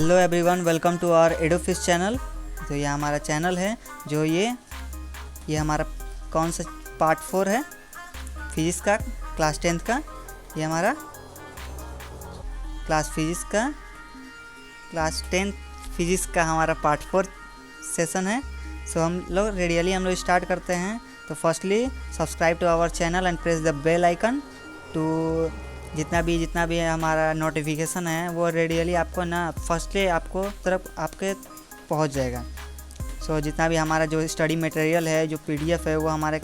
Hello everyone, welcome to our एडोफिस channel. तो ये हमारा चैनल है जो ये हमारा कौन सा पार्ट 4 है फिजिक्स का, क्लास 10th का। ये हमारा क्लास 10th फिजिक्स का हमारा पार्ट 4 सेशन है। सो हम लोग स्टार्ट करते हैं। तो firstly subscribe to our channel and press the bell icon to जितना भी हमारा नोटिफिकेशन है वो रेडियली आपको फर्स्टली आपको तरफ आपके पहुंच जाएगा। सो जितना भी हमारा जो स्टडी मटेरियल है, जो PDF है, वो हमारा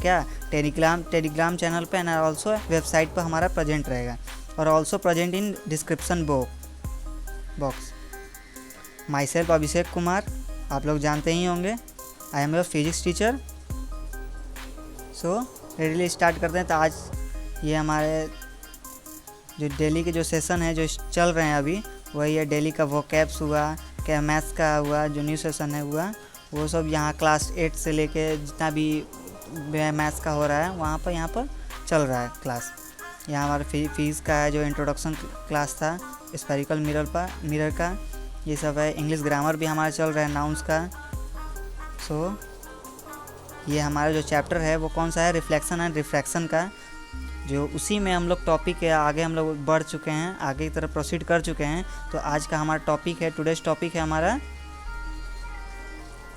टेलीग्राम चैनल पे एंड ऑल्सो वेबसाइट पर हमारा प्रेजेंट रहेगा और also present in description box. Myself Abhishek Kumar, आप लोग जानते ही होंगे, I am your physics teacher. So readily start करते हैं। तो आज ये हमारे जो डेली के जो सेशन है जो चल रहे हैं अभी, वही है डेली का वोकैब्स हुआ, क्या मैथ्स का हुआ, जो न्यू सेशन है हुआ, वो सब यहाँ क्लास 8 से लेके जितना भी मैथ्स का हो रहा है वहाँ पर यहाँ पर चल रहा है क्लास। यहाँ हमारा फिजिक्स का है जो इंट्रोडक्शन क्लास था, स्फेरिकल मिरर का, ये सब है। इंग्लिश ग्रामर भी हमारा चल रहा है, नाउन्स का। सो ये हमारा जो चैप्टर है वो कौन सा है, रिफ्लेक्शन एंड रिफ्रैक्शन का, जो उसी में हम लोग टॉपिक है आगे हम लोग बढ़ चुके हैं, आगे की तरफ प्रोसीड कर चुके हैं। तो आज का हमारा टॉपिक है, टुडेज टॉपिक है हमारा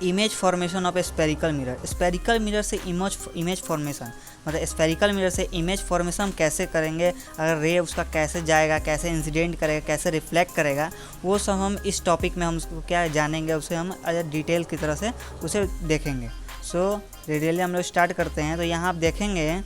image formation of spherical mirror. Spherical mirror से इमेज फॉर्मेशन, मतलब स्फेरिकल मिरर से इमेज फॉर्मेशन हम कैसे करेंगे, अगर रे उसका कैसे जाएगा, कैसे इंसिडेंट करेगा, कैसे रिफ्लेक्ट करेगा, वो सब हम इस टॉपिक में हम उसको क्या जानेंगे, उसे हम डिटेल की तरह से उसे देखेंगे। सो रेडियली हम लोग स्टार्ट करते हैं। तो यहाँ आप देखेंगे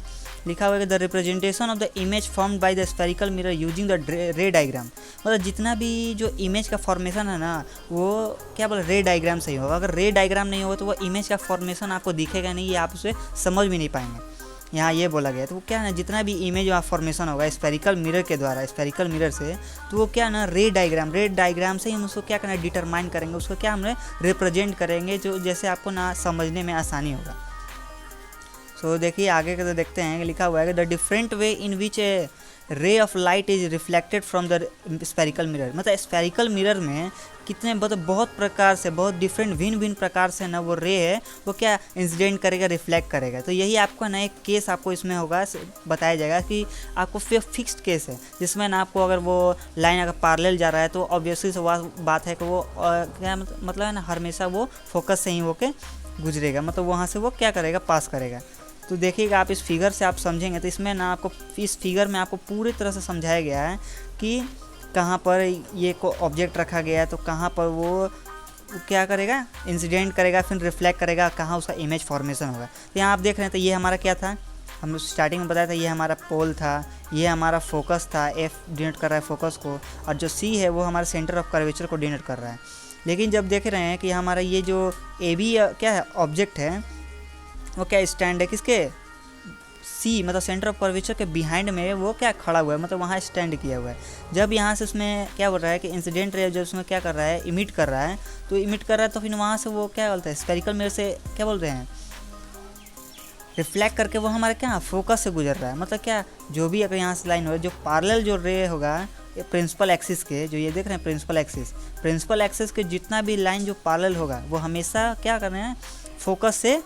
लिखा हुआ है कि the representation of the image formed by the spherical mirror using the रे डायग्राम। मतलब जितना भी जो इमेज का फॉर्मेशन है ना, वो क्या बोले रे डायग्राम से ही होगा। अगर रे डायग्राम नहीं होगा तो वो इमेज का फॉर्मेशन आपको दिखेगा नहीं, ये आप उसे समझ भी नहीं पाएंगे। यहाँ ये बोला गया। तो वो क्या है ना, जितना भी इमेज फॉर्मेशन होगा स्फेरिकल मिरर के द्वारा, स्फेरिकल मिरर से, तो वो क्या ना रे डायग्राम से ही हम उसको क्या करना डिटरमाइन करेंगे, उसको क्या हम रिप्रेजेंट करेंगे, जो जैसे आपको ना समझने में आसानी होगा। तो देखिए आगे का तो देखते हैं कि लिखा हुआ है कि the different way in which A ray of light is reflected from the spherical mirror. मतलब स्फेरिकल मिरर में कितने बहुत प्रकार से, बहुत भिन्न प्रकार से ना वो रे है वो क्या इंसिडेंट करेगा, रिफ्लेक्ट करेगा। तो यही आपको ना एक केस आपको इसमें होगा, बताया जाएगा कि आपको फिक्स्ड केस है जिसमें ना आपको अगर वो लाइन अगर पैरेलल जा रहा है तो ऑब्वियसली से बात है कि वो क्या मतलब है ना, हमेशा वो फोकस से ही होके गुजरेगा, मतलब वहाँ से वो क्या करेगा, पास करेगा। तो देखिएगा आप इस फिगर से आप समझेंगे तो इसमें ना आपको इस फिगर में आपको पूरी तरह से समझाया गया है कि कहाँ पर ये को ऑब्जेक्ट रखा गया है, तो कहाँ पर वो क्या करेगा, इंसिडेंट करेगा, फिर रिफ्लेक्ट करेगा, कहाँ उसका इमेज फॉर्मेशन होगा। तो यहाँ आप देख रहे हैं। तो ये हमारा क्या था, हम स्टार्टिंग में बताया था, ये हमारा पोल था, ये हमारा फोकस था, F डिनोट कर रहा है फोकस को, और जो C है वो हमारा सेंटर ऑफ कर्वेचर को डिनोट कर रहा है। लेकिन जब देख रहे हैं कि हमारा ये जो AB क्या है ऑब्जेक्ट है, वो क्या स्टैंड है किसके, C मतलब सेंटर ऑफ कर्वेचर के बिहाइंड में वो क्या खड़ा हुआ है, मतलब वहाँ स्टैंड किया हुआ है। जब यहाँ से उसमें क्या बोल रहा है कि इंसिडेंट रे जब उसमें क्या कर रहा है, इमिट कर रहा है, तो फिर वहाँ से वो क्या बोलता है, स्फेरिकल मिरर से क्या बोल रहे हैं, रिफ्लेक्ट करके वो हमारे क्या फोकस से गुजर रहा है। मतलब क्या, जो भी अगर यहाँ से लाइन हो, जो पैरेलल जो रे होगा प्रिंसिपल एक्सिस के, जो ये देख रहे हैं प्रिंसिपल एक्सिस के जितना भी लाइन जो पैरेलल होगा वो हमेशा क्या कर रहे हैं, फोकस से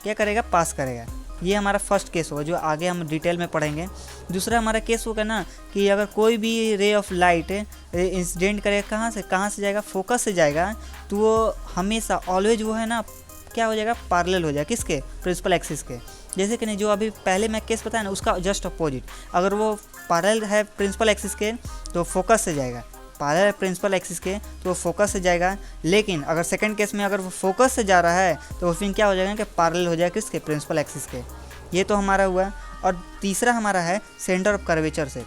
क्या करेगा, पास करेगा। ये हमारा फर्स्ट केस होगा जो आगे हम डिटेल में पढ़ेंगे। दूसरा हमारा केस होगा ना कि अगर कोई भी रे ऑफ लाइट इंसिडेंट करेगा, कहाँ से जाएगा, फोकस से जाएगा, तो वो हमेशा ऑलवेज वो है ना क्या हो जाएगा, पैरेलल हो जाएगा किसके, प्रिंसिपल एक्सिस के। जैसे कि नहीं जो अभी पहले मैं केस बताया ना उसका जस्ट अपोजिट, अगर वो पैरेलल है प्रिंसिपल एक्सिस के तो फोकस से जाएगा, पैरेलल प्रिंसिपल एक्सिस के तो वो फोकस से जाएगा। लेकिन अगर सेकंड केस में अगर वो फोकस से जा रहा है तो फिर क्या हो जाएगा कि पैरेलल हो जाएगा किसके, प्रिंसिपल एक्सिस के। ये तो हमारा हुआ। और तीसरा हमारा है सेंटर ऑफ कर्वेचर से।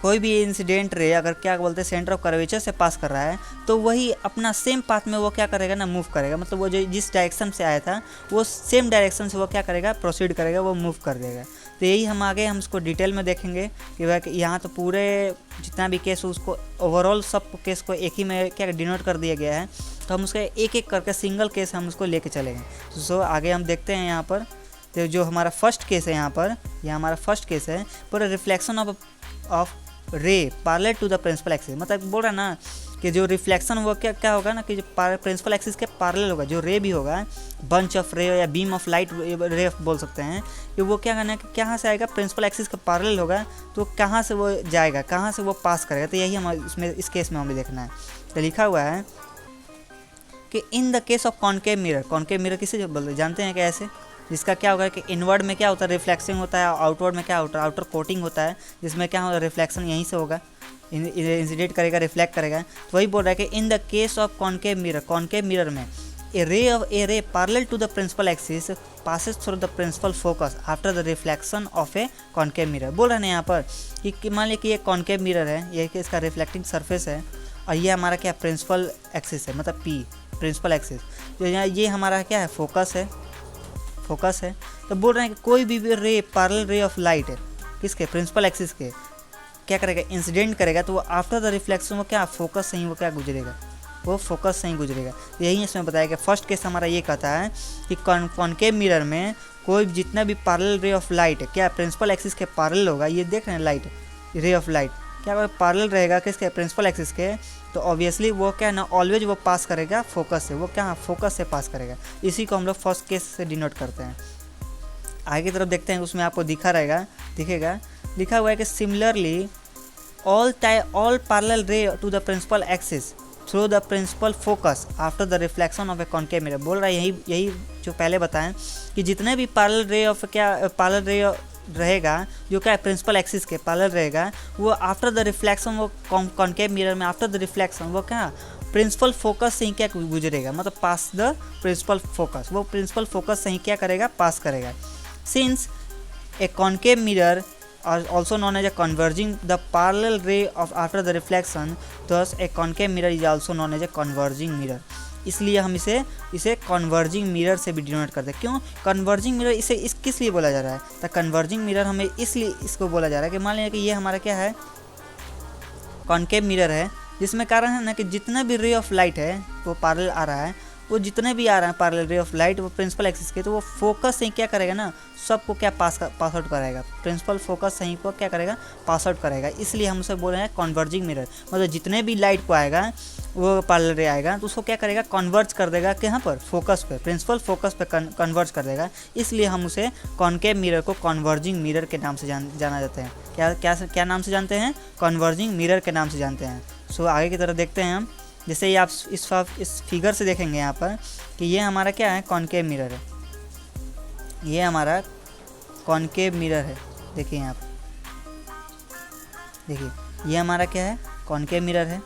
कोई भी इंसिडेंट रे अगर क्या बोलते हैं सेंटर ऑफ कर्वेचर से पास कर रहा है तो वही अपना सेम पाथ में वो क्या करेगा ना, मूव करेगा। मतलब वो जो जिस डायरेक्शन से आया था वो सेम डायरेक्शन से वो क्या करेगा, प्रोसीड करेगा, वो मूव कर देगा। तो यही हम आगे हम इसको डिटेल में देखेंगे कि भाई यहाँ तो पूरे जितना भी केस उसको ओवरऑल सब केस को एक ही में क्या डिनोट कर दिया गया है। तो हम उसके एक एक करके सिंगल केस हम उसको लेके चलेंगे। तो सो आगे हम देखते हैं यहाँ पर। तो जो हमारा फर्स्ट केस है यहाँ पर, यह हमारा फर्स्ट केस है पूरा reflection of ray parallel to the principal axis, मतलब बोल रहा है ना कि जो रिफ्लेक्शन वो क्या होगा ना कि जो प्रिंसिपल एक्सिस के पैरेलल होगा, जो रे भी होगा, बंच ऑफ रे या बीम ऑफ लाइट रे बोल सकते हैं, कि वो क्या करना है कि कहाँ से आएगा, प्रिंसिपल एक्सिस का पैरेलल होगा, तो कहाँ से वो जाएगा, कहाँ से वो पास करेगा। तो यही हम इसमें इस केस में हमें देखना है। तो लिखा हुआ है कि in the case of concave mirror किसे बोलते जानते हैं कैसे, जिसका क्या होगा कि इनवर्ड में क्या होता है, रिफ्लेक्शन होता है, आउटवर्ड में क्या होता है, आउटर कोटिंग होता है, जिसमें क्या होगा, रिफ्लेक्शन यहीं से होगा, इंसिडेंट करेगा, रिफ्लेक्ट करेगा। तो वही बोल रहा है कि in the case of concave mirror में a ray parallel to the principal axis passes through the principal focus after the reflection of a concave mirror. बोल रहे हैं यहाँ पर कि मान लीजिए कि ये कॉन्केव मिरर है, ये कि इसका रिफ्लेक्टिंग सरफेस है, और ये हमारा क्या प्रिंसिपल एक्सिस है, मतलब पी प्रिंसिपल एक्सिस, जो यहाँ ये हमारा क्या है, फोकस है। तो बोल रहे हैं कि कोई भी ray parallel ray of light है किसके, प्रिंसिपल एक्सिस के, क्या करेगा, इंसिडेंट करेगा, तो वो आफ्टर द रिफ्लेक्शन वो क्या फोकस से ही वो क्या गुजरेगा, वो फोकस से ही गुजरेगा। तो यही इसमें बताया कि फर्स्ट केस हमारा ये कहता है कि कॉन्केव मिरर में कोई जितना भी पैरेलल रे ऑफ लाइट है क्या प्रिंसिपल एक्सिस के पैरेलल होगा, ये देख रहे हैं लाइट, रे ऑफ लाइट क्या पैरेलल रहेगा किसके, प्रिंसिपल एक्सिस के, तो ऑब्वियसली वो क्या ना ऑलवेज वो पास करेगा फोकस से, वो क्या फोकस से पास करेगा। इसी को हम लोग फर्स्ट केस से डिनोट करते हैं। आगे की तरफ देखते हैं, उसमें आपको दिखेगा लिखा हुआ है कि similarly all parallel ray to the principal axis through the principal focus after the reflection of a concave mirror. बोल रहा है यही जो पहले बताएं कि जितने भी पैरेलल रे रहेगा जो क्या प्रिंसिपल एक्सिस के पैरेलल रहेगा, वो आफ्टर द रिफ्लेक्शन वो कॉन्केव मिरर में आफ्टर द रिफ्लेक्शन वो क्या प्रिंसिपल फोकस से ही क्या गुजरेगा, मतलब पास द प्रिंसिपल फोकस, वो प्रिंसिपल फोकस से ही क्या करेगा, पास करेगा। Since A concave mirror are also known as a converging the parallel ray of after the reflection, thus a concave mirror is also known as a converging mirror। इसलिए हम इसे converging mirror से भी denote करते हैं। क्यों converging mirror, इसे किस लिए बोला जा रहा है, तो कन्वर्जिंग मिरर हमें इसलिए इसको बोला जा रहा है कि मान लीजिए कि ये हमारा क्या है, कॉन्केव मिरर है, जिसमें कारण है ना कि जितना भी रे ऑफ लाइट है वो पैरेलल आ रहा है, वो जितने भी आ रहा है पैरेलल रे ऑफ लाइट वो प्रिंसिपल एक्सिस के, तो वो फोकस से क्या करेगा ना, सबको क्या पास आउट करेगा, प्रिंसिपल फोकस से ही को क्या करेगा, पास आउट करेगा। इसलिए हम उसे बोल रहे हैं कन्वर्जिंग मिरर, मतलब जितने भी लाइट को आएगा वो पैरेलल रे आएगा तो उसको क्या करेगा, कन्वर्ज कर देगा कहाँ पर, फोकस पे, प्रिंसिपल फोकस पे कन्वर्ज कर देगा। इसलिए हम उसे कॉन्केव मिरर को कन्वर्जिंग मिरर के नाम से जाना जाता है। क्या नाम से जानते हैं, कन्वर्जिंग मिरर के नाम से जानते हैं। सो आगे की तरफ देखते हैं हम, जैसे ही आप इस फिगर से देखेंगे यहाँ पर कि ये हमारा क्या है, कॉन्केव मिरर है, ये हमारा कॉन्केव मिरर है। देखिए यहाँ पर, देखिए ये हमारा क्या है, कॉन्केव मिरर है।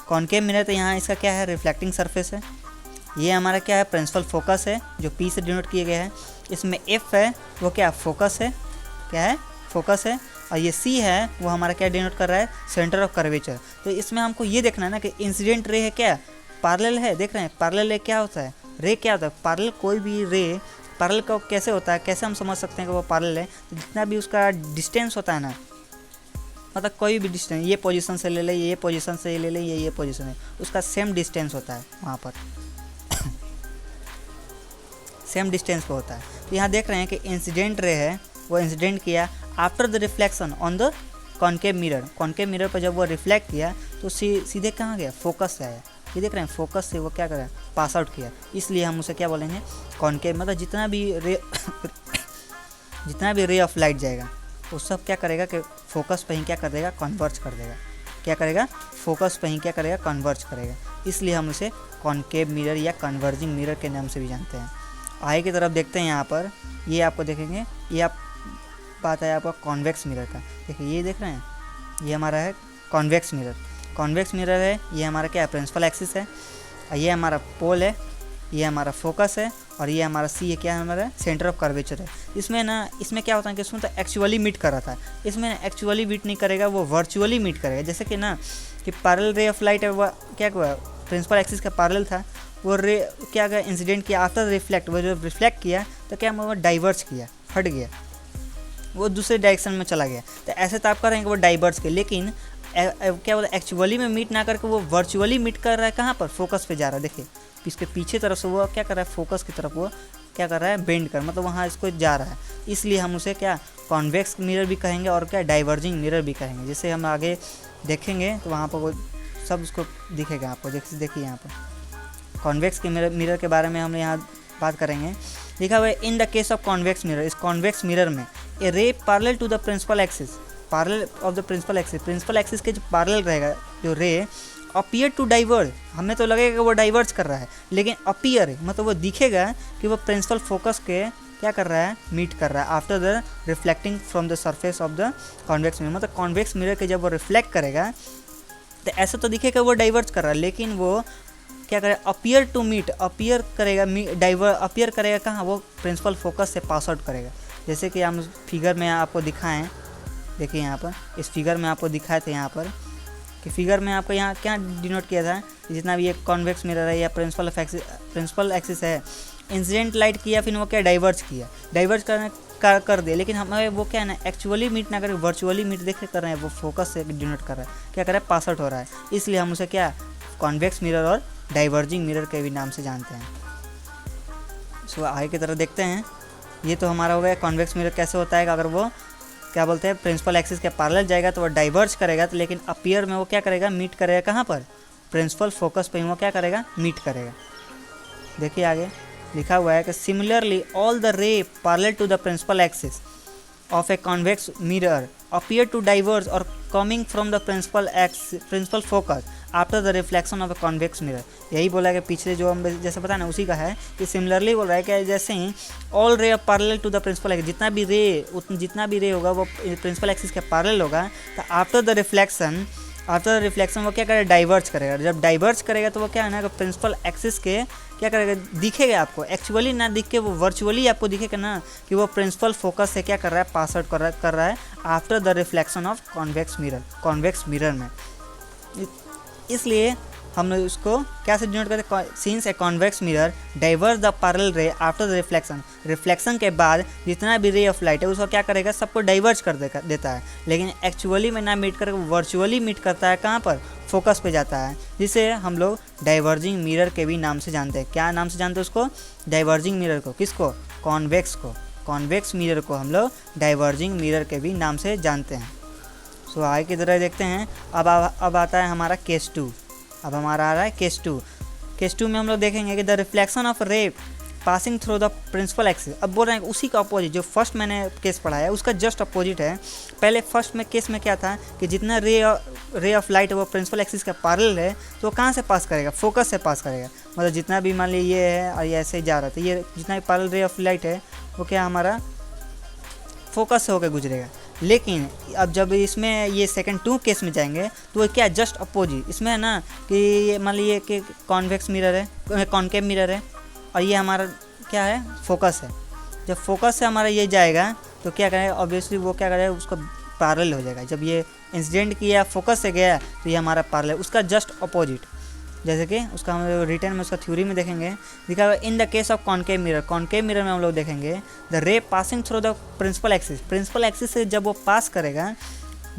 कॉन्केव मिरर तो यहाँ इसका क्या है, रिफ्लेक्टिंग सरफेस है। ये हमारा क्या है, प्रिंसिपल फोकस है जो पी से डिनोट किया गया है। इसमें एफ है वो क्या फोकस है, क्या है, फोकस है। और ये सी है वो हमारा क्या डिनोट कर रहा है, सेंटर ऑफ कर्वेचर। तो इसमें हमको ये देखना है ना कि इंसिडेंट रे है क्या, पैरेलल है, देख रहे हैं पैरेलल रे क्या होता है, रे क्या होता है, पैरेलल कोई भी रे पैरेलल का कैसे होता है, कैसे हम समझ सकते हैं कि वो पैरेलल है, तो जितना भी उसका डिस्टेंस होता है ना, मतलब कोई भी डिस्टेंस, ये पोजीशन से ले ले, ये पोजीशन से ले ले, ये पोजीशन है, उसका सेम डिस्टेंस होता है वहाँ पर सेम डिस्टेंस पे होता है। तो यहाँ देख रहे हैं कि इंसिडेंट रे है वो इंसिडेंट किया after the reflection on the concave mirror. Concave mirror पर जब वो रिफ्लेक्ट किया तो सीधे कहाँ गया, फोकस से आया। ये देख रहे हैं फोकस से वो क्या करा, पास आउट किया। इसलिए हम उसे क्या बोलेंगे, कॉन्केव, मतलब जितना भी रे ऑफ लाइट जाएगा वो सब क्या करेगा कि फोकस पे ही क्या कर देगा, कन्वर्ज कर देगा। क्या करेगा, फोकस पे ही क्या करेगा, कन्वर्ज करेगा। इसलिए हम उसे कॉन्केव मिरर या कन्वर्जिंग मिरर के नाम से भी जानते हैं। आगे की तरफ देखते हैं, यहाँ पर ये आपको देखेंगे, ये आप बात है आपका कॉन्वेक्स मिरर का। देखिए ये देख रहे हैं, ये हमारा है कॉन्वेक्स मिरर। कॉन्वेक्स मिरर है, ये हमारा क्या है, प्रिंसिपल एक्सिस है, और ये हमारा पोल है, ये हमारा फोकस है, और ये हमारा सी है, क्या है हमारा, सेंटर ऑफ कर्वेचर है। इसमें क्या होता है कि इसमें तो एक्चुअली मीट कर रहा था, इसमें एक्चुअली मीट नहीं करेगा, वो वर्चुअली मीट करेगा। जैसे कि ना कि पैरेलल रे ऑफ लाइट है, वो क्या हुआ, प्रिंसिपल एक्सिस का पैरेलल था, वो रे क्या गया, इंसिडेंट किया आफ्टर रिफ्लेक्ट, वो जब रिफ्लेक्ट किया तो क्या वो डाइवर्ज किया, हट गया, वो दूसरे डायरेक्शन में चला गया। तो ऐसे तो आप करेंगे वो डाइवर्ज के, लेकिन क्या बोला, एक्चुअली में मीट ना करके वो वर्चुअली मीट कर रहा है, कहाँ पर, फोकस पे जा रहा है। देखिए इसके पीछे तरफ से वो क्या कर रहा है, फोकस की तरफ वो क्या कर रहा है, बेंड कर, मतलब वहाँ इसको जा रहा है। इसलिए हम उसे क्या, कॉन्वेक्स मिरर भी कहेंगे और क्या डाइवर्जिंग मिरर भी कहेंगे। जैसे हम आगे देखेंगे तो वहाँ पर वो सब उसको दिखेगा आपको। देखिए यहाँ पर कॉन्वेक्स के मिरर के बारे में हम यहाँ बात करेंगे। लिखा हुआ है in the case of convex mirror, इस कॉन्वेक्स मिरर में a ray parallel to the principal axis, parallel of the principal axis के जो पैरेलल रहेगा जो रे अपीयर टू डाइवर्ज, हमें तो लगेगा कि वो डाइवर्ज कर रहा है, लेकिन अपीयर मतलब वो दिखेगा कि वो प्रिंसिपल फोकस के क्या कर रहा है, मीट कर रहा है after the reflecting from the surface of the convex mirror. मतलब कॉन्वेक्स मिरर के जब वो रिफ्लेक्ट करेगा तो ऐसा तो दिखेगा वो डाइवर्ज कर रहा है, लेकिन वो क्या करेगा, अपीयर टू मीट, अपीयर करेगा, अपीयर करेगा कहाँ, वो प्रिंसिपल फोकस से पास आउट करेगा। जैसे कि हम फिगर में आपको दिखाएं, देखिए यहाँ पर इस फिगर में आपको दिखाए थे यहाँ पर कि फिगर में आपको यहाँ क्या डिनोट किया था, जितना भी ये कॉन्वेक्स मिरर है या प्रिंसिपल एक्सिस है, इंसिडेंट लाइट किया फिर वो क्या डाइवर्ज किया, डाइवर्ज कर दिया, लेकिन हमें वो क्या है ना एक्चुअली मीट ना करके वर्चुअली मीट देख कर रहे हैं, वो फोकस से डिनोट कर रहा है, क्या कर रहा है, पास आउट हो रहा है, इसलिए हम उसे क्या कॉन्वेक्स मिरर और डाइवर्जिंग मिरर के भी नाम से जानते हैं। सो आगे की तरफ देखते हैं। ये तो हमारा हो गया कॉन्वेक्स मिरर कैसे होता है, अगर वो क्या बोलते हैं प्रिंसिपल एक्सिस के पैरेलल जाएगा तो वो डाइवर्ज करेगा, तो लेकिन अपीयर में वो क्या करेगा, मीट करेगा कहाँ पर, प्रिंसिपल फोकस पे वो क्या करेगा, मीट करेगा। देखिए आगे लिखा हुआ है कि similarly all the ray parallel to the principal axis of a convex mirror appear to diverge और coming from the principal focus after the reflection of a convex mirror. यही बोला कि पिछले जो हम जैसे पता ना उसी का है कि सिमिलरली बोल रहा है कि जैसे ही all ray parallel to the principal axis, जितना भी रे होगा वो प्रिंसिपल एक्सिस के पैरेलल होगा, तो आफ्टर द रिफ्लेक्शन वो क्या करेगा, डाइवर्ज करेगा। जब डाइवर्ज करेगा तो वो क्या है ना कि प्रिंसिपल एक्सिस के क्या करेगा, दिखेगा आपको, एक्चुअली ना दिख के वो वर्चुअली आपको दिखेगा ना कि वो प्रिंसिपल फोकस से क्या कर रहा है, पास आउट कर रहा है after the reflection of convex mirror में। इसलिए हम लोग उसको कैसे डिनोट करते हैं, since A convex mirror diverge the parallel रे आफ्टर द रिफ्लेक्शन के बाद जितना भी रे ऑफ लाइट है उसको क्या करेगा, सबको डाइवर्ज कर देता है, लेकिन एक्चुअली में ना मीट करके वर्चुअली मीट करता है कहाँ पर, फोकस पे जाता है, जिसे हम लोग डाइवर्जिंग मिरर के भी नाम से जानते हैं। क्या नाम से जानते हैं उसको, डाइवर्जिंग मिरर को, किसको, कॉन्वेक्स मिरर को हम लोग डाइवर्जिंग मिरर के भी नाम से जानते हैं। सो आगे की तरह देखते हैं। अब आता है हमारा केस 2। अब हमारा आ रहा है केस 2 में हम लोग देखेंगे कि the reflection of ray passing through the principal axis. अब बोल रहे हैं उसी का अपोजिट, जो फर्स्ट मैंने केस पढ़ा है उसका जस्ट अपोजिट है। पहले फर्स्ट में केस में क्या था कि जितना रे ऑफ लाइट है वो प्रिंसिपल एक्सिस का पैरेलल है, तो वो कहाँ से पास करेगा, फोकस से पास करेगा। मतलब जितना भी मान लीजिए ये है और ये ऐसे ही जा रहा था, ये जितना भी पैरेलल रे ऑफ लाइट है वो क्या हमारा फोकस से होकर गुजरेगा। लेकिन अब जब इसमें ये सेकंड 2 केस में जाएंगे तो वो क्या जस्ट अपोजिट, इसमें है ना कि मान लीजिए कि कॉन्वेक्स मिरर है, कॉनकेव मिरर है और ये हमारा क्या है, फोकस है। जब फोकस से हमारा ये जाएगा तो क्या करेगा, ऑब्वियसली वो क्या करेगा, उसका पैरेलल हो जाएगा। जब ये इंसिडेंट किया फोकस से गया तो ये हमारा पैरेलल, उसका जस्ट अपोजिट। जैसे कि उसका हम रिटर्न में उसका थ्योरी में देखेंगे, लिखा हुआ in the case of concave mirror में हम लोग देखेंगे the ray passing through the principal axis से जब वो पास करेगा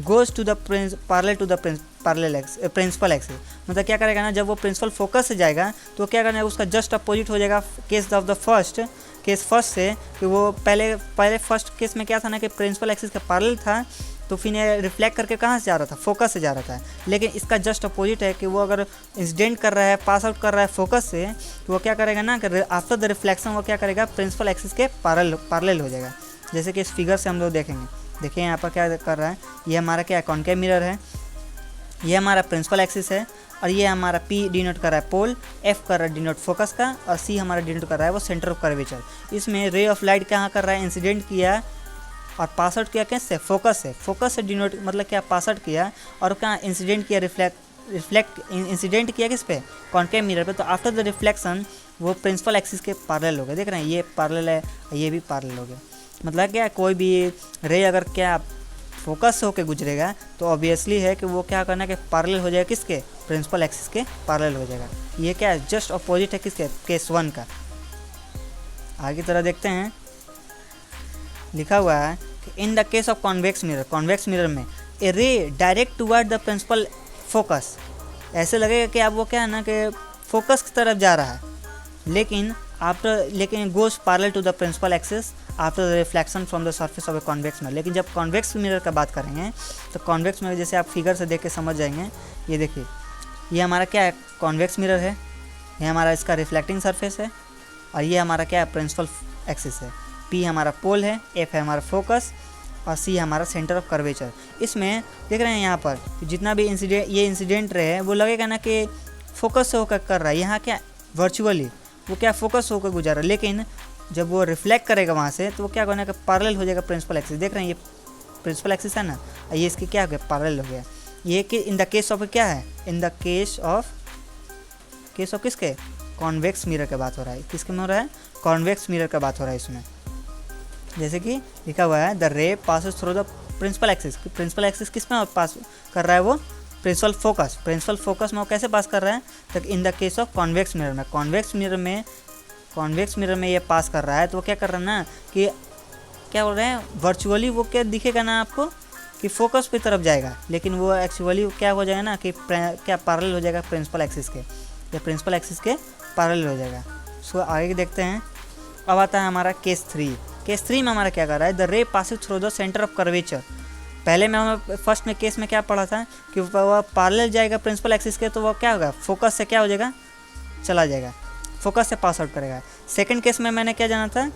goes to the parallel to the principal axis. मतलब क्या करेगा ना, जब वो प्रिंसिपल फोकस से जाएगा तो क्या करना है, उसका जस्ट अपोजिट हो जाएगा case of the case first से, कि वो पहले फर्स्ट केस में क्या था ना कि प्रिंसिपल एक्सिस का पैरेलल था, तो फिर ये रिफ्लेक्ट करके कहाँ से जा रहा था, फोकस से जा रहा था। लेकिन इसका जस्ट अपोजिट है कि वो अगर इंसिडेंट कर रहा है, पास आउट कर रहा है फोकस से, तो वो क्या करेगा ना कि आफ्टर द रिफ्लेक्शन वो क्या करेगा, प्रिंसिपल एक्सिस के पैरेलल हो जाएगा। जैसे कि इस फिगर से हम लोग देखेंगे, देखिए यहाँ पर क्या कर रहा है, ये हमारा क्या कॉनकेव मिरर है, ये हमारा प्रिंसिपल एक्सिस है, और ये हमारा P डिनोट कर रहा है पोल, F कर रहा है डिनोट फोकस का, और C हमारा डिनोट कर रहा है वो सेंटर ऑफ कर्वेचर। इसमें रे ऑफ लाइट कहाँ कर रहा है, इंसिडेंट किया और पास आउट किया कैसे, फोकस से डिनोट, मतलब क्या पास आउट किया और क्या इंसिडेंट किया, इंसिडेंट किया किस पे, कॉनकेव मिरर पे। तो आफ्टर द रिफ्लेक्शन वो प्रिंसिपल एक्सिस के पैरेलल हो गए। देख रहे हैं ये पैरेलल है, ये भी पैरेलल हो गया। मतलब क्या, कोई भी रे अगर क्या फोकस से होकर गुजरेगा तो ऑब्वियसली है कि वो क्या करना है कि पैरेलल हो जाएगा किसके, प्रिंसिपल एक्सिस के पैरेलल हो जाएगा। ये क्या है, जस्ट अपोजिट है किसके, केस 1 का। आगे की तरह देखते हैं, लिखा हुआ है कि in the case of convex mirror में a ray direct toward the principal focus. ऐसे लगेगा कि आप वो क्या है ना कि फोकस की तरफ जा रहा है, लेकिन goes parallel to the principal axis after the reflection from the surface of a convex mirror. लेकिन जब कॉन्वेक्स मिरर का बात करेंगे तो कॉन्वेक्स मिरर जैसे आप फिगर से देख के समझ जाएंगे, ये देखिए ये हमारा क्या है, कॉन्वेक्स मिरर है, ये हमारा इसका रिफ्लेक्टिंग सरफेस है, और ये हमारा क्या है, प्रिंसिपल एक्सिस है। पी हमारा पोल है, एफ है हमारा फोकस, और सी हमारा सेंटर ऑफ कर्वेचर। इसमें देख रहे हैं यहाँ पर जितना भी इंसिडेंट, ये इंसिडेंट रहे वो लगेगा ना कि फोकस से होकर कर रहा है, यहाँ क्या वर्चुअली वो क्या फोकस होकर गुजर रहा है, लेकिन जब वो रिफ्लेक्ट करेगा वहाँ से तो वो क्या होगा कि पैरेलल हो जाएगा प्रिंसिपल एक्सिस। देख रहे हैं ये प्रिंसिपल एक्सिस है ना, ये इसकी क्या हो गया, पैरेलल हो गया। ये कि इन द केस ऑफ क्या है, इन द केस ऑफ किसके, कॉन्वेक्स मिरर का बात हो रहा है। किसके में हो रहा है, कॉन्वेक्स मिरर का बात हो रहा है इसमें। जैसे कि लिखा हुआ है the ray passes through the principal axis. Principal axis किस में पास कर रहा है, वो प्रिंसिपल फोकस में वो कैसे पास कर रहा है, तो इन the case of convex mirror में, कॉन्वेक्स मिरर में ये पास कर रहा है तो वो क्या कर रहा है ना कि क्या बोल रहे हैं, वर्चुअली वो क्या दिखेगा ना आपको कि फोकस की तरफ जाएगा, लेकिन वो एक्चुअली क्या हो जाएगा ना कि क्या पैरेलल हो जाएगा प्रिंसिपल एक्सिस के, या प्रिंसिपल एक्सिस के पैरेलल हो जाएगा। सो आगे देखते हैं। अब आता है हमारा केस 3। केस 3 में हमारा क्या कर रहा है, the ray passing through the centre of curvature. पहले में हमें फर्स्ट में केस में क्या पढ़ा था कि वह पैरेलल जाएगा प्रिंसिपल एक्सिस के, तो वह क्या होगा, फोकस से क्या हो जाएगा, चला जाएगा, फोकस से पास आउट करेगा। सेकंड केस में मैंने क्या जाना था,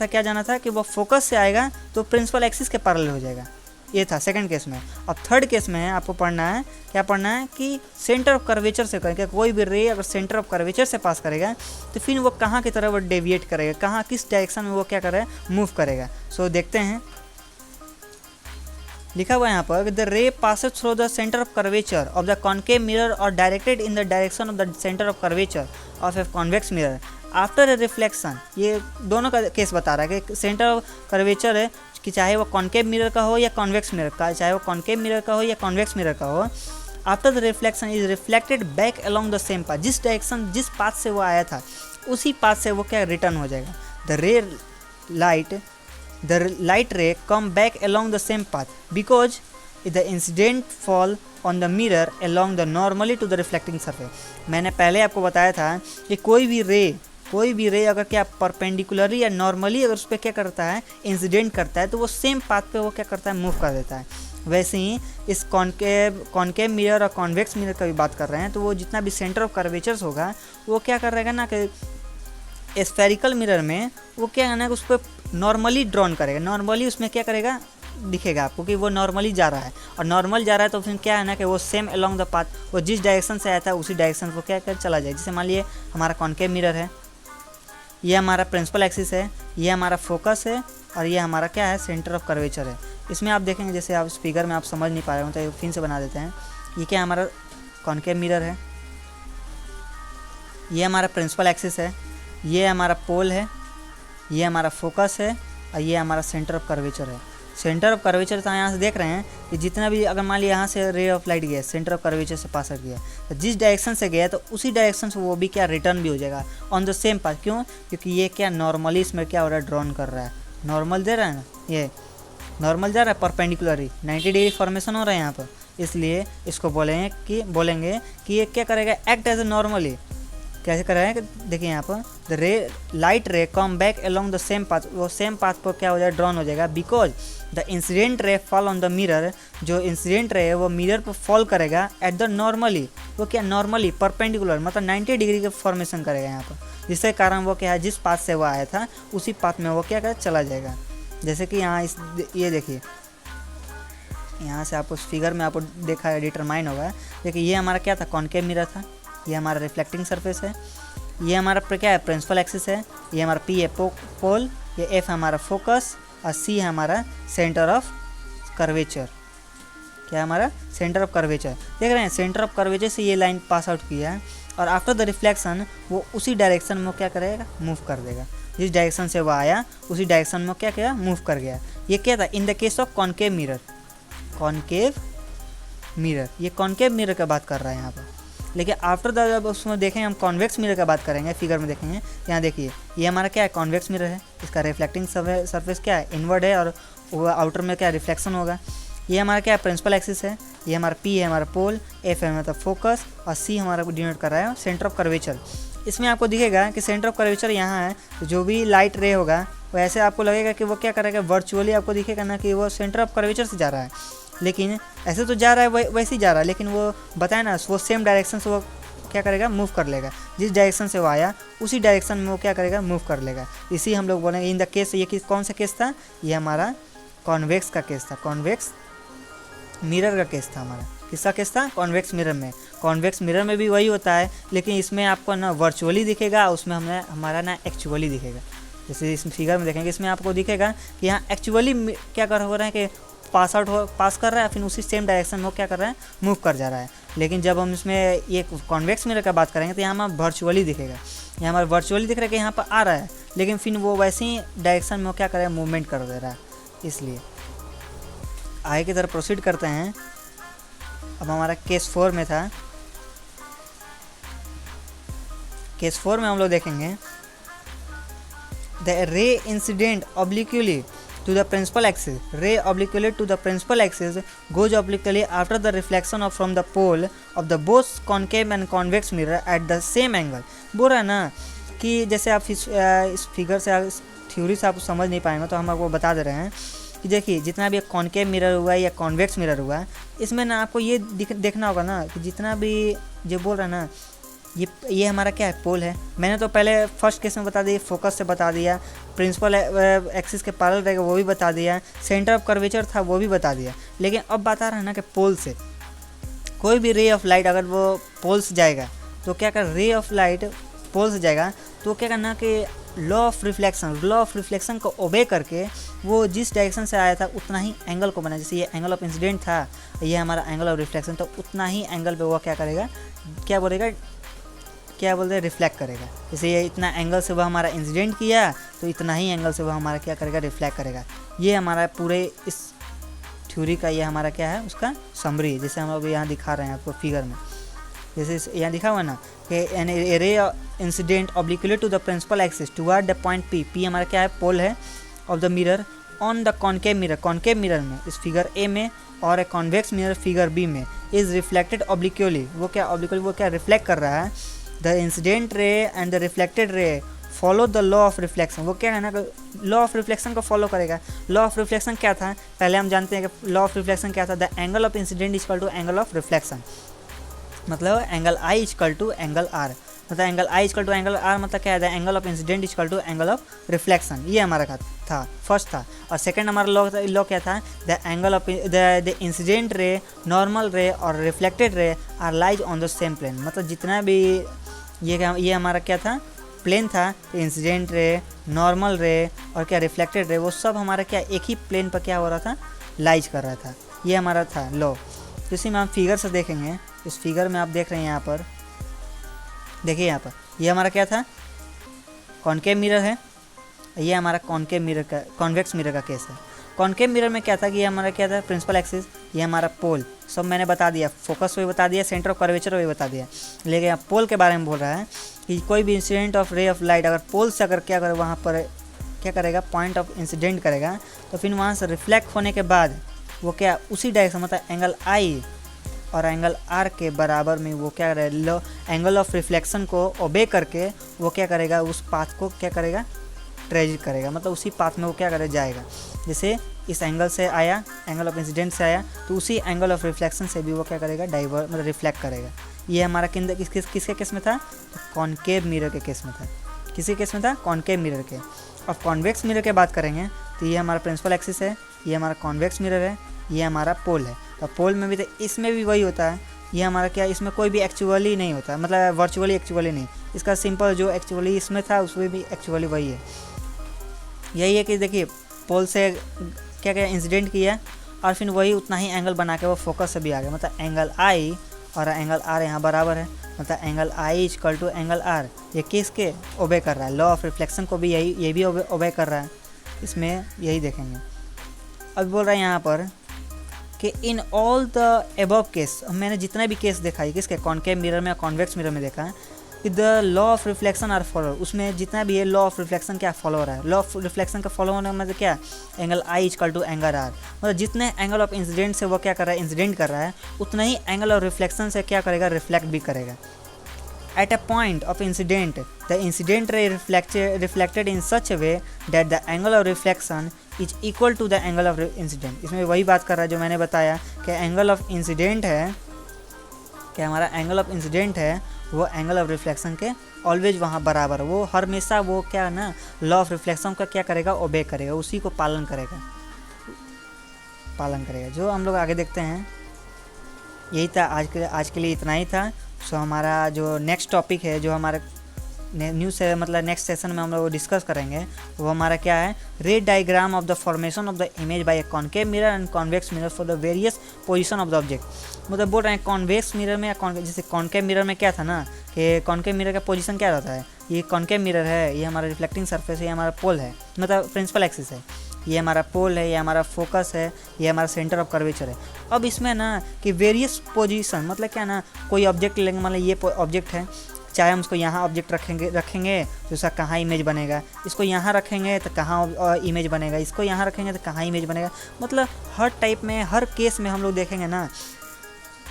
क्या जाना था कि वह फोकस से आएगा तो प्रिंसिपल एक्सिस के पैरेलल हो जाएगा, ये था सेकंड केस में। अब थर्ड केस में आपको पढ़ना है, क्या पढ़ना है कि सेंटर ऑफ कर्वेचर से करेंगे, कोई भी रे अगर सेंटर ऑफ कर्वेचर से पास करेगा तो फिर वो कहाँ की तरफ वो डेविएट करेगा, कहाँ किस डायरेक्शन में वो क्या करेगा, मूव करेगा। सो देखते हैं, लिखा हुआ है यहाँ पर the ray passes through the centre of curvature of the concave mirror और directed in the direction of the centre of curvature of a convex mirror after a reflection. ये दोनों का केस बता रहा है कि सेंटर ऑफ कर्वेचर है कि चाहे वो कॉन्केव मिरर का हो या कॉन्वेक्स मिरर का, चाहे वो कॉन्केव मिरर का हो या कॉन्वेक्स मिरर का हो, after the reflection is reflected back along the same path. जिस डायरेक्शन, जिस पाथ से वो आया था उसी पाथ से वो क्या रिटर्न हो जाएगा। The light ray come back along the same path because the incident fall on the mirror along the normally to the reflecting surface। मैंने पहले आपको बताया था कि कोई भी रे अगर क्या परपेंडिकुलरली या नॉर्मली अगर उस पर क्या करता है, इंसिडेंट करता है, तो वो सेम पाथ पे वो क्या करता है, मूव कर देता है। वैसे ही इस कॉन्केव मिरर और कॉन्वेक्स मिरर का भी बात कर रहे हैं, तो वो जितना भी सेंटर ऑफ कर्वेचर्स होगा वो क्या कर रहेगा ना कि स्फेरिकल मिरर में वो क्या है ना कि उस पर नॉर्मली ड्रॉन करेगा, नॉर्मली उसमें क्या करेगा, दिखेगा आपको कि वो नॉर्मली जा रहा है, और नॉर्मल जा रहा है तो फिर क्या है ना कि वो सेम अलॉन्ग द पाथ, वो जिस डायरेक्शन से आया था उसी डायरेक्शन को क्या कर चला जाए। जैसे मान लिए हमारा कॉन्केव मिरर है, ये हमारा प्रिंसिपल एक्सिस है, ये हमारा फोकस है, और ये हमारा क्या है, सेंटर ऑफ कर्वेचर है। इसमें आप देखेंगे, जैसे आप फिगर में आप समझ नहीं पा रहे हो तो फिर से बना देते हैं। ये क्या हमारा कॉन्केव मिरर है, ये हमारा प्रिंसिपल एक्सिस है, ये हमारा पोल है, ये हमारा फोकस है, और ये हमारा सेंटर ऑफ कर्वेचर है। सेंटर ऑफ कर्वेचर तो यहाँ से देख रहे हैं कि जितना भी अगर मान लिया यहाँ से रे ऑफ लाइट गया, सेंटर ऑफ कर्वेचर से पास गया, तो जिस डायरेक्शन से गया तो उसी डायरेक्शन से वो भी क्या रिटर्न भी हो जाएगा ऑन द सेम पाथ। क्यों? क्योंकि ये क्या नॉर्मली इसमें क्या हो रहा है, ड्रॉन कर रहा है, नॉर्मल दे रहा है ना, ये नॉर्मल जा रहा है परपेंडिकुलरली 90 डिग्री फॉर्मेशन हो रहा है यहाँ पर, इसलिए इसको बोलेंगे कि ये क्या करेगा, एक्ट एज ए नॉर्मली। कैसे कर रहे हैं, देखिए यहाँ पर द लाइट रे come back along the same path, वो सेम पाथ पर क्या हो जाएगा, ड्रॉन हो जाएगा। बिकॉज द इंसिडेंट रे फॉल ऑन द मिरर, जो इंसिडेंट रे है वो मिरर पर फॉल करेगा एट द नॉर्मली, वो क्या नॉर्मली परपेंडिकुलर मतलब 90 डिग्री का फॉर्मेशन करेगा यहाँ पर, जिसके कारण वो क्या है, जिस पाथ से वो आया था उसी पाथ में वो क्या कर चला जाएगा। जैसे कि यहाँ ये देखिए, यहाँ से आपको फिगर में आपको देखा है डिटरमाइन होगा। देखिए ये हमारा क्या था, कॉन्केव मिरर था, ये हमारा रिफ्लेक्टिंग सरफेस है, ये हमारा क्या है, प्रिंसिपल एक्सिस है, ये हमारा पी है पोल, ये एफ हमारा फोकस, और सी है हमारा सेंटर ऑफ कर्वेचर। क्या हमारा सेंटर ऑफ कर्वेचर, देख रहे हैं, सेंटर ऑफ कर्वेचर से ये लाइन पास आउट किया है, और आफ्टर द रिफ्लेक्शन वो उसी डायरेक्शन में क्या करेगा, मूव कर देगा। जिस डायरेक्शन से वो आया उसी डायरेक्शन में क्या किया, मूव कर गया। ये क्या था, इन the case of concave mirror, ये कॉन्केव मिरर का बात कर रहा है यहाँ पर। लेकिन आफ्टर द जब उसमें देखेंगे हम कॉन्वेक्स मिरर का बात करेंगे, फिगर में देखेंगे, यहाँ देखिए ये हमारा क्या है, कॉन्वेक्स मिरर है, इसका रिफ्लेक्टिंग सरफेस क्या है, इनवर्ड है, और वो आउटर में क्या रिफ्लेक्शन होगा। ये हमारा क्या है, प्रिंसिपल एक्सिस है, ये हमारा पी है हमारा पोल, एफ है मतलब फोकस, और सी हमारा डिनोट कर रहा है सेंटर ऑफ कर्वेचर। इसमें आपको दिखेगा कि सेंटर ऑफ कर्वेचर यहाँ है, तो जो भी लाइट रे होगा वैसे आपको लगेगा कि वो क्या करेगा, वर्चुअली आपको दिखेगा ना कि वो सेंटर ऑफ कर्वेचर से जा रहा है, लेकिन ऐसे तो जा रहा है वैसे ही जा रहा है, लेकिन वो बताए ना वो सेम डायरेक्शन से वो क्या करेगा, मूव कर लेगा। जिस डायरेक्शन से वो आया उसी डायरेक्शन में वो क्या करेगा, मूव कर लेगा। इसी हम लोग बोलेंगे इन द केस, ये कौन सा केस था, ये हमारा कॉन्वेक्स का केस था, कॉन्वेक्स मिरर का केस था हमारा। किसका केस था, कॉन्वेक्स मिरर में। कॉन्वेक्स मिरर में भी वही होता है, लेकिन इसमें आपको ना वर्चुअली दिखेगा, उसमें हमारा ना एक्चुअली दिखेगा। जैसे इस फिगर में देखेंगे, इसमें आपको दिखेगा कि यहाँ एक्चुअली क्या हो रहा है कि पास कर रहा है, फिर उसी सेम डायरेक्शन में वो क्या कर रहा है, मूव कर जा रहा है। लेकिन जब हम इसमें ये कॉन्वेक्स मिरर का बात करेंगे तो यहाँ हमारा वर्चुअली दिखेगा, यहाँ हमारा वर्चुअली दिख रहा है कि यहाँ पर आ रहा है, लेकिन फिर वो वैसे ही डायरेक्शन में वो क्या कर रहा है, मूवमेंट कर दे रहा है। इसलिए आगे की तरफ प्रोसीड करते हैं। अब हमारा केस 4 में था, केस 4 में हम लोग देखेंगे the ray incident obliquely to the principal axis, ray obliquely to the principal axis goes obliquely after the reflection of from the pole of the both concave and convex mirror at the same angle। बोल रहा है ना कि जैसे आप इस figure से इस थ्योरी से आप समझ नहीं पाएंगे, तो हम आपको बता दे रहे हैं कि देखिए जितना भी कॉन्केव मिरर हुआ या कॉन्वेक्स मिरर हुआ, इसमें ना आपको ये देखना होगा ना कि जितना भी जो बोल रहा है ना, ये हमारा क्या है, पोल है। मैंने तो पहले फर्स्ट केस में बता दिया, फोकस से बता दिया, प्रिंसिपल एक्सिस के पैरेलल रहेगा वो भी बता दिया, सेंटर ऑफ कर्वेचर था वो भी बता दिया। लेकिन अब बता रहा है ना कि पोल से कोई भी रे ऑफ लाइट अगर वो पोल से जाएगा तो क्या कर, रे ऑफ लाइट पोल से जाएगा तो क्या करना कि लॉ ऑफ रिफ्लेक्शन को ओबे करके वो जिस डायरेक्शन से आया था उतना ही एंगल को बना। जैसे ये एंगल ऑफ इंसिडेंट था, ये हमारा एंगल ऑफ रिफ्लेक्शन, तो उतना ही एंगल पे वो क्या करेगा, क्या बोलेगा, क्या बोलते हैं, रिफ्लेक्ट करेगा। जैसे ये इतना एंगल से वह हमारा इंसिडेंट किया तो इतना ही एंगल से वह हमारा क्या करेगा, रिफ्लेक्ट करेगा। ये हमारा पूरे इस थ्योरी का ये हमारा क्या है, उसका समरी, जैसे हम लोग यहाँ दिखा रहे हैं आपको फिगर में। जैसे यहाँ दिखा हुआ ना कि an ray incident obliquely to the principal axis toward the point P हमारा क्या है, पोल है of the mirror on the concave mirror में इस फिगर ए में, और a convex mirror figure B में इज रिफ्लेक्टेड ऑब्लिक्यूली, वो क्या रिफ्लेक्ट कर रहा है। The incident ray and the reflected ray follow the law of reflection, वो क्या है ना, लॉ ऑफ रिफ्लेक्शन को फॉलो करेगा। लॉ ऑफ रिफ्लेक्शन क्या था, पहले हम जानते हैं कि लॉ ऑफ रिफ्लेक्शन क्या था, the angle of incident equal to angle of reflection, मतलब angle I equal to angle are, मतलब angle I equal to angle are मतलब क्या है, the angle of incident equal to angle of reflection. ये हमारा था फर्स्ट था। और सेकंड हमारा लॉ क्या था, the angle of the incident ray, normal ray और reflected ray are lies on the same plane, मतलब जितना भी ये हमारा क्या था, प्लेन था, इंसिडेंट रे, नॉर्मल रे और क्या रिफ्लेक्टेड रे, वो सब हमारा क्या एक ही प्लेन पर क्या हो रहा था, लाइज कर रहा था। ये हमारा था लॉ। तो इसी में हम फिगर से देखेंगे, इस फिगर में आप देख रहे हैं यहाँ पर, देखिए यहाँ पर ये हमारा क्या था, कॉन्केव मिरर है, ये हमारा कॉन्वेक्स मिरर का केस है। कॉन्केव मिरर में क्या था कि ये हमारा क्या था, प्रिंसिपल एक्सिस, ये हमारा पोल, सब मैंने बता दिया, फोकस भी बता दिया, सेंटर ऑफ कर्वेचर भी बता दिया। लेकिन यहाँ पोल के बारे में बोल रहा है कि कोई भी incident of ray of light अगर पोल से अगर क्या करे, वहाँ पर क्या करेगा, पॉइंट ऑफ इंसिडेंट करेगा, तो फिर वहाँ से रिफ्लेक्ट होने के बाद वो क्या उसी डायरेक्शन, मतलब एंगल आई और एंगल आर के बराबर में वो क्या करेगा, एंगल ऑफ रिफ्लेक्शन को ओबे करके वो क्या करेगा, उस पाथ को क्या करेगा, ट्रेज करेगा, मतलब उसी पाथ में वो क्या करे, जाएगा। जैसे इस एंगल से आया, एंगल ऑफ इंसिडेंट से आया, तो उसी एंगल ऑफ रिफ्लेक्शन से भी वो क्या करेगा, मतलब रिफ्लेक्ट करेगा। ये हमारा किसके केस में था, तो कॉन्केव मिरर के केस में था। किसी केस में था, कॉन्केव मिरर के। अब कॉन्वेक्स मिरर की बात करेंगे तो ये हमारा प्रिंसिपल एक्सिस है, ये हमारा कॉन्वेक्स मिरर है, ये हमारा पोल है। तो पोल में भी तो इसमें भी वही होता है, ये हमारा क्या, इसमें कोई भी एक्चुअली नहीं होता, मतलब वर्चुअली एक्चुअली नहीं, इसका सिंपल जो एक्चुअली इसमें था उसमें भी एक्चुअली वही है। यही है कि देखिए पोल से क्या क्या इंसिडेंट किया और फिर वही उतना ही एंगल बना के वो फोकस से भी आ गया, मतलब एंगल आई और एंगल आर यहाँ बराबर है, मतलब angle I equal to angle r. ये किसके ओबे कर रहा है, लॉ ऑफ रिफ्लेक्शन को भी ये भी ओबे कर रहा है, इसमें यही देखेंगे। अब बोल रहा है यहाँ पर कि in all the above case, मैंने जितना भी केस देखा है किसके, कॉन्केव मिरर में, कॉन्वेक्स मिरर में देखा है कि the law of reflection are follow, उसमें जितना भी है लॉ ऑफ रिफ्लेक्शन क्या फॉलो हो रहा है। लॉ ऑफ रिफ्लेक्शन का फॉलो होने का मतलब क्या, angle I equal to angle are, मतलब जितने एंगल ऑफ इंसिडेंट से वो क्या कर रहा है, इंसिडेंट कर रहा है, उतना ही एंगल ऑफ रिफ्लेक्शन से क्या करेगा, रिफ्लेक्ट भी करेगा। At a point of incident, the incident ray reflected in such a way that the angle of reflection is equal to the angle of incident. इसमें वही बात कर रहा है जो मैंने बताया कि एंगल ऑफ इंसिडेंट है, कि हमारा एंगल ऑफ इंसिडेंट है वो एंगल ऑफ रिफ्लेक्शन के ऑलवेज वहाँ बराबर है, वो हमेशा वो क्या ना लॉ ऑफ रिफ्लेक्शन का क्या करेगा, ओबे करेगा, उसी को पालन करेगा। जो हम लोग आगे देखते हैं, यही था आज के लिए इतना ही था। सो हमारा जो नेक्स्ट टॉपिक है, जो हमारे मतलब नेक्स्ट सेशन में हम लोग डिस्कस करेंगे, वो हमारा क्या है, रे diagram of the formation of the image by A concave mirror and convex mirror for the various position of the object. मतलब बोल रहे हैं कॉन्वेक्स मिरर में या जैसे कॉन्केव मिरर में क्या था ना कि कॉन्केव मिरर का पोजीशन क्या रहता है, ये कॉन्केव मिरर है, ये हमारा रिफ्लेक्टिंग सरफेस है, ये हमारा पोल है, मतलब प्रिंसिपल एक्सिस है, ये हमारा पोल है, ये हमारा फोकस है, ये हमारा सेंटर ऑफ कर्वेचर है। अब इसमें ना कि वेरियस पोजीशन मतलब क्या ना, कोई ऑब्जेक्ट लेंगे, मतलब ये ऑब्जेक्ट है, चाहे हम इसको यहाँ ऑब्जेक्ट रखेंगे तो उसका कहाँ इमेज बनेगा, इसको यहाँ रखेंगे तो कहाँ इमेज बनेगा, इसको यहाँ रखेंगे तो कहाँ इमेज बनेगा। मतलब हर टाइप में, हर केस में हम लोग देखेंगे ना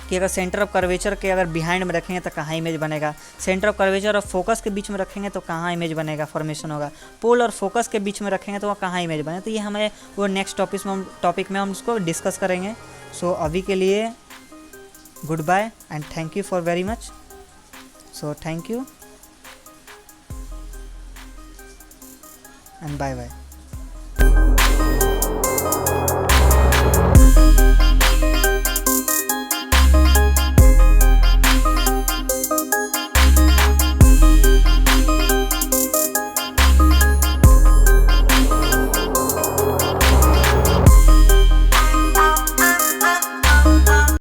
कि अगर सेंटर ऑफ कर्वेचर के अगर बिहाइंड में रखेंगे तो कहाँ इमेज बनेगा, सेंटर ऑफ कर्वेचर और फोकस के बीच में रखेंगे तो कहाँ इमेज बनेगा, फॉर्मेशन होगा, पोल और फोकस के बीच में रखेंगे तो वह कहाँ इमेज बनेगा। तो ये हमें वो नेक्स्ट टॉपिक में हम उसको डिस्कस करेंगे। सो अभी के लिए good bye and thank you for very much. So thank you and bye bye.